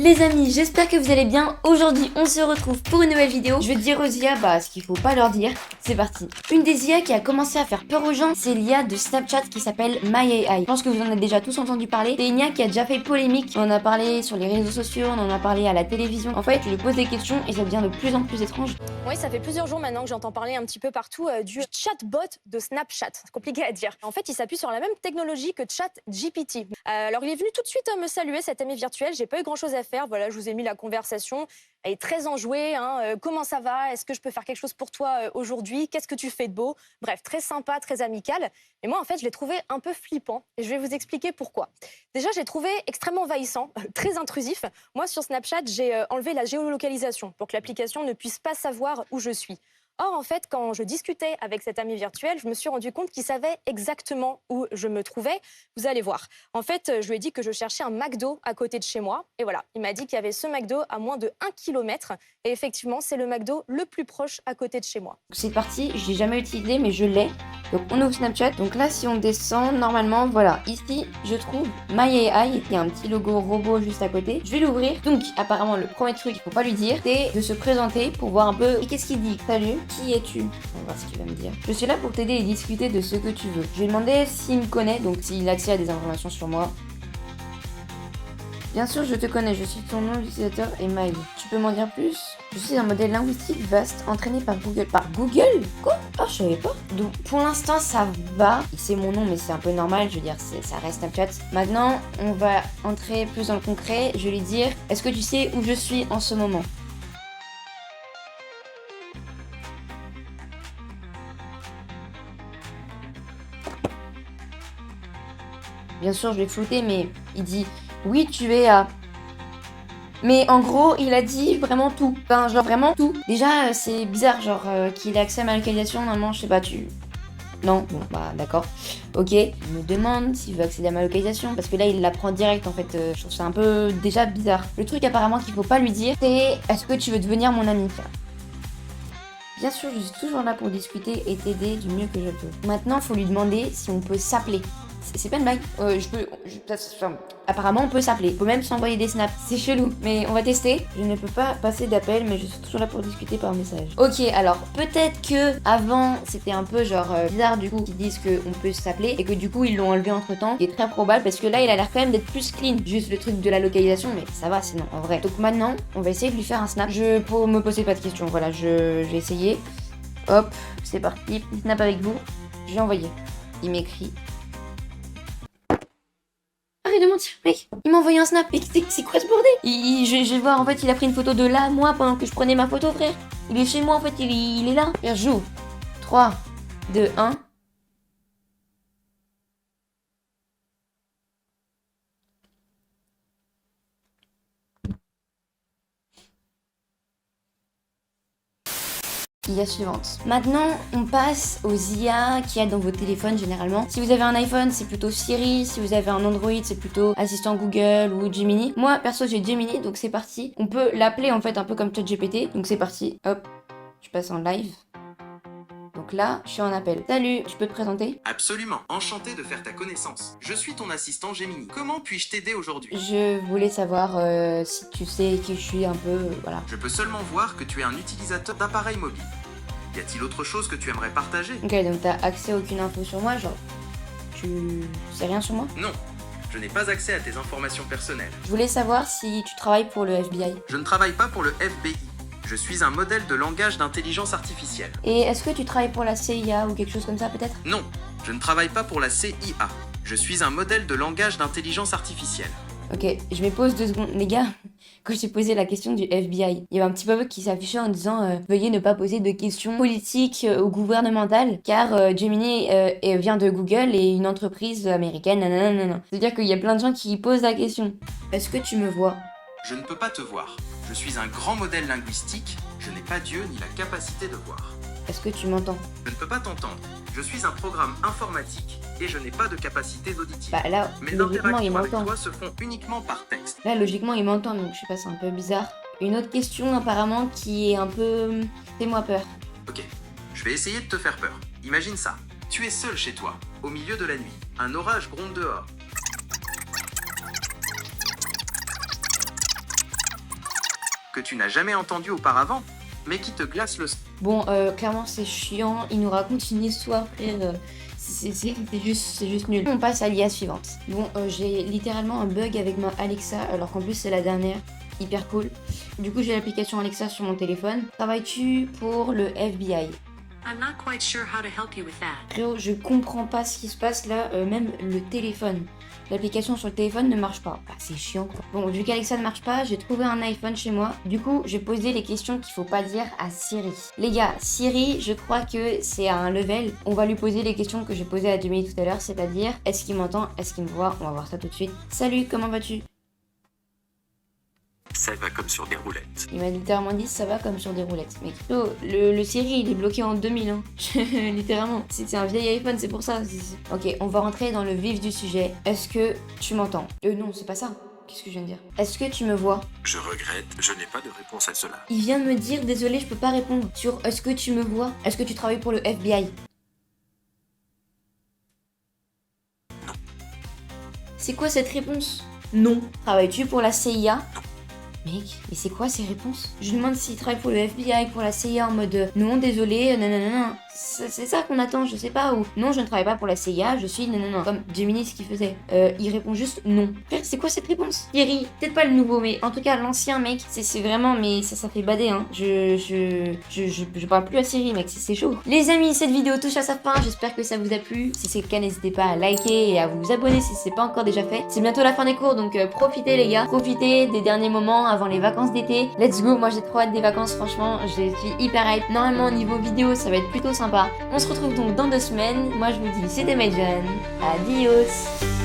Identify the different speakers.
Speaker 1: Les amis, j'espère que vous allez bien. Aujourd'hui, on se retrouve pour une nouvelle vidéo. Je vais dire aux IA ce qu'il faut pas leur dire. C'est parti. Une des IA qui a commencé à faire peur aux gens, c'est l'IA de Snapchat qui s'appelle MyAI. Je pense que vous en avez déjà tous entendu parler. C'est une IA qui a déjà fait polémique. On en a parlé sur les réseaux sociaux, on en a parlé à la télévision. En fait, je lui pose des questions et ça devient de plus en plus étrange.
Speaker 2: Oui, ça fait plusieurs jours maintenant que j'entends parler un petit peu partout du chatbot de Snapchat. C'est compliqué à dire. En fait, il s'appuie sur la même technologie que ChatGPT. Alors, il est venu tout de suite me saluer, cet ami virtuel. J'ai pas eu grand-chose à faire. Voilà, je vous ai mis la conversation. Elle est très enjouée. Comment ça va? Est-ce que je peux faire quelque chose pour toi aujourd'hui? Qu'est-ce que tu fais de beau? Bref, très sympa, très amical. Et moi, en fait, je l'ai trouvé un peu flippant. Et je vais vous expliquer pourquoi. Déjà, j'ai trouvé extrêmement envahissant, très intrusif. Moi, sur Snapchat, j'ai enlevé la géolocalisation pour que l'application ne puisse pas savoir où je suis. Or, en fait, quand je discutais avec cet ami virtuel, je me suis rendu compte qu'il savait exactement où je me trouvais. Vous allez voir. En fait, je lui ai dit que je cherchais un McDo à côté de chez moi. Et voilà, il m'a dit qu'il y avait ce McDo à moins de 1 km. Et effectivement, c'est le McDo le plus proche à côté de chez moi.
Speaker 1: C'est parti, je l'ai jamais utilisé, mais je l'ai. Donc, on ouvre Snapchat. Donc là, si on descend, normalement, voilà. Ici, je trouve MyAI. Il y a un petit logo robot juste à côté. Je vais l'ouvrir. Donc, apparemment, le premier truc qu'il faut pas lui dire, c'est de se présenter pour voir un peu. Et qu'est-ce qu'il dit? Salut. Qui es-tu? On va voir ce qu'il va me dire. Je suis là pour t'aider et discuter de ce que tu veux. Je vais demander s'il me connaît, donc s'il a accès à des informations sur moi. Bien sûr, je te connais, je suis ton nom d'utilisateur et Mail. Tu peux m'en dire plus? Je suis un modèle linguistique vaste entraîné par Google. Par Google? Quoi? Ah, je savais pas. Donc, pour l'instant, ça va. C'est mon nom, mais c'est un peu normal. Je veux dire, ça reste Snapchat. Maintenant, on va entrer plus dans le concret. Je vais lui dire, est-ce que tu sais où je suis en ce moment? Bien sûr, je l'ai flouté, mais il dit oui, tu es à. Mais en gros, il a dit vraiment tout. Enfin, genre vraiment tout. Déjà, c'est bizarre, genre qu'il ait accès à ma localisation. Normalement, je sais pas, tu. Non, bon, bah d'accord. Ok, il me demande s'il veut accéder à ma localisation. Parce que là, il la prend direct en fait. Je trouve ça un peu déjà bizarre. Le truc apparemment qu'il faut pas lui dire, c'est est-ce que tu veux devenir mon ami? Bien sûr, je suis toujours là pour discuter et t'aider du mieux que je peux. Maintenant, faut lui demander si on peut s'appeler. C'est pas une blague. Apparemment, on peut s'appeler. On peut même s'envoyer des snaps. C'est chelou. Mais on va tester. Je ne peux pas passer d'appel, mais je suis toujours là pour discuter par message. Ok, alors peut-être que avant c'était un peu genre bizarre du coup qu'ils disent qu'on peut s'appeler et que du coup ils l'ont enlevé entre temps. C'est très probable parce que là il a l'air quand même d'être plus clean. Juste le truc de la localisation, mais ça va sinon en vrai. Donc maintenant, on va essayer de lui faire un snap. Pour me poser pas de questions. Voilà, je vais essayer. Hop, c'est parti. Petit snap avec vous. Je vais envoyer. Il m'écrit. Arrête de mentir, mec. Il m'a envoyé un snap. Mais c'est quoi ce bordel? Je vais voir, en fait, il a pris une photo de là, moi, pendant que je prenais ma photo, frère. Il est chez moi, en fait, il est là. Frère, j'ouvre. 3, 2, 1. IA suivante. Maintenant, on passe aux IA qu'il y a dans vos téléphones généralement. Si vous avez un iPhone, c'est plutôt Siri. Si vous avez un Android, c'est plutôt assistant Google ou Gemini. Moi, perso, j'ai Gemini, donc c'est parti. On peut l'appeler en fait un peu comme ChatGPT. Donc c'est parti. Hop, je passe en live. Donc là, je suis en appel. Salut, je peux te présenter?
Speaker 3: Absolument, enchanté de faire ta connaissance. Je suis ton assistant Gemini. Comment puis-je t'aider aujourd'hui?
Speaker 1: Je voulais savoir si tu sais qui je suis un peu, voilà.
Speaker 3: Je peux seulement voir que tu es un utilisateur d'appareils mobiles. Y a-t-il autre chose que tu aimerais partager?
Speaker 1: Ok, donc t'as accès à aucune info sur moi, genre, tu sais rien sur moi?
Speaker 3: Non, je n'ai pas accès à tes informations personnelles.
Speaker 1: Je voulais savoir si tu travailles pour le FBI.
Speaker 3: Je ne travaille pas pour le FBI. Je suis un modèle de langage d'intelligence artificielle.
Speaker 1: Et est-ce que tu travailles pour la CIA ou quelque chose comme ça peut-être?
Speaker 3: Non, je ne travaille pas pour la CIA. Je suis un modèle de langage d'intelligence artificielle.
Speaker 1: Ok, je me pose 2 secondes. Les gars, quand j'ai posé la question du FBI, il y avait un petit pop-up qui s'affichait en disant veuillez ne pas poser de questions politiques ou gouvernementales car Gemini vient de Google et une entreprise américaine. Nanana. C'est-à-dire qu'il y a plein de gens qui posent la question. Est-ce que tu me vois?
Speaker 3: Je ne peux pas te voir. Je suis un grand modèle linguistique. Je n'ai pas Dieu ni la capacité de voir.
Speaker 1: Est-ce que tu m'entends?
Speaker 3: Je ne peux pas t'entendre. Je suis un programme informatique et je n'ai pas de capacité d'audition.
Speaker 1: Bah là,
Speaker 3: Mes
Speaker 1: logiquement, il
Speaker 3: interactions avec
Speaker 1: m'entend.
Speaker 3: toi se font uniquement par texte.
Speaker 1: Là, logiquement, il m'entend, donc je sais pas, c'est un peu bizarre. Une autre question, apparemment, qui est un peu... Fais-moi peur.
Speaker 3: Ok, je vais essayer de te faire peur. Imagine ça. Tu es seul chez toi, au milieu de la nuit. Un orage gronde dehors. que tu n'as jamais entendu auparavant, mais qui te glace le...
Speaker 1: Bon, clairement, c'est chiant. Il nous raconte une histoire, frère. C'est juste nul. On passe à l'IA suivante. Bon, j'ai littéralement un bug avec ma Alexa, alors qu'en plus, c'est la dernière. Hyper cool. Du coup, j'ai l'application Alexa sur mon téléphone. Travailles-tu pour le FBI?
Speaker 4: I'm not quite sure how to help you with that.
Speaker 1: Frérot, je comprends pas ce qui se passe là, même le téléphone. L'application sur le téléphone ne marche pas. Ah, c'est chiant quoi. Bon, vu qu'Alexa ne marche pas, j'ai trouvé un iPhone chez moi. Du coup, j'ai posé les questions qu'il faut pas dire à Siri. Les gars, Siri, je crois que c'est à un level. On va lui poser les questions que j'ai posées à Gemini tout à l'heure, c'est-à-dire, est-ce qu'il m'entend, est-ce qu'il me voit? On va voir ça tout de suite. Salut, comment vas-tu?
Speaker 5: Ça va comme sur des roulettes.
Speaker 1: Il m'a littéralement dit ça va comme sur des roulettes. Mec, oh, le Siri il est bloqué en 2000 hein. Littéralement. C'est un vieil iPhone, c'est pour ça. Ok, on va rentrer dans le vif du sujet. Est-ce que tu m'entends? Non, c'est pas ça. Qu'est-ce que je viens de dire? Est-ce que tu me vois?
Speaker 5: Je regrette, je n'ai pas de réponse à cela.
Speaker 1: Il vient de me dire désolé, je peux pas répondre sur est-ce que tu me vois? Est-ce que tu travailles pour le FBI?
Speaker 5: Non.
Speaker 1: C'est quoi cette réponse? Non. Travailles-tu pour la CIA? Mec, mais c'est quoi ces réponses? Je lui demande s'il travaille pour le FBI, pour la CIA en mode non, désolé, nanana. C'est ça qu'on attend, je sais pas, ou non, je ne travaille pas pour la CIA, je suis nanana. Comme Gemini ce qu'il faisait. Il répond juste non. Frère, c'est quoi cette réponse? Thierry, peut-être pas le nouveau, mais en tout cas l'ancien mec, c'est vraiment, mais ça fait bader, hein. Je parle plus à Siri, mec, c'est chaud. Les amis, cette vidéo touche à sa fin, j'espère que ça vous a plu. Si c'est le cas, n'hésitez pas à liker et à vous abonner si c'est pas encore déjà fait. C'est bientôt la fin des cours, donc profitez les gars, profitez des derniers moments avant les vacances d'été. Let's go, moi j'ai trop hâte des vacances, franchement, je suis hyper hype. Normalement au niveau vidéo, ça va être plutôt sympa. On se retrouve donc dans 2 semaines. Moi je vous dis c'était Medjan. Adios.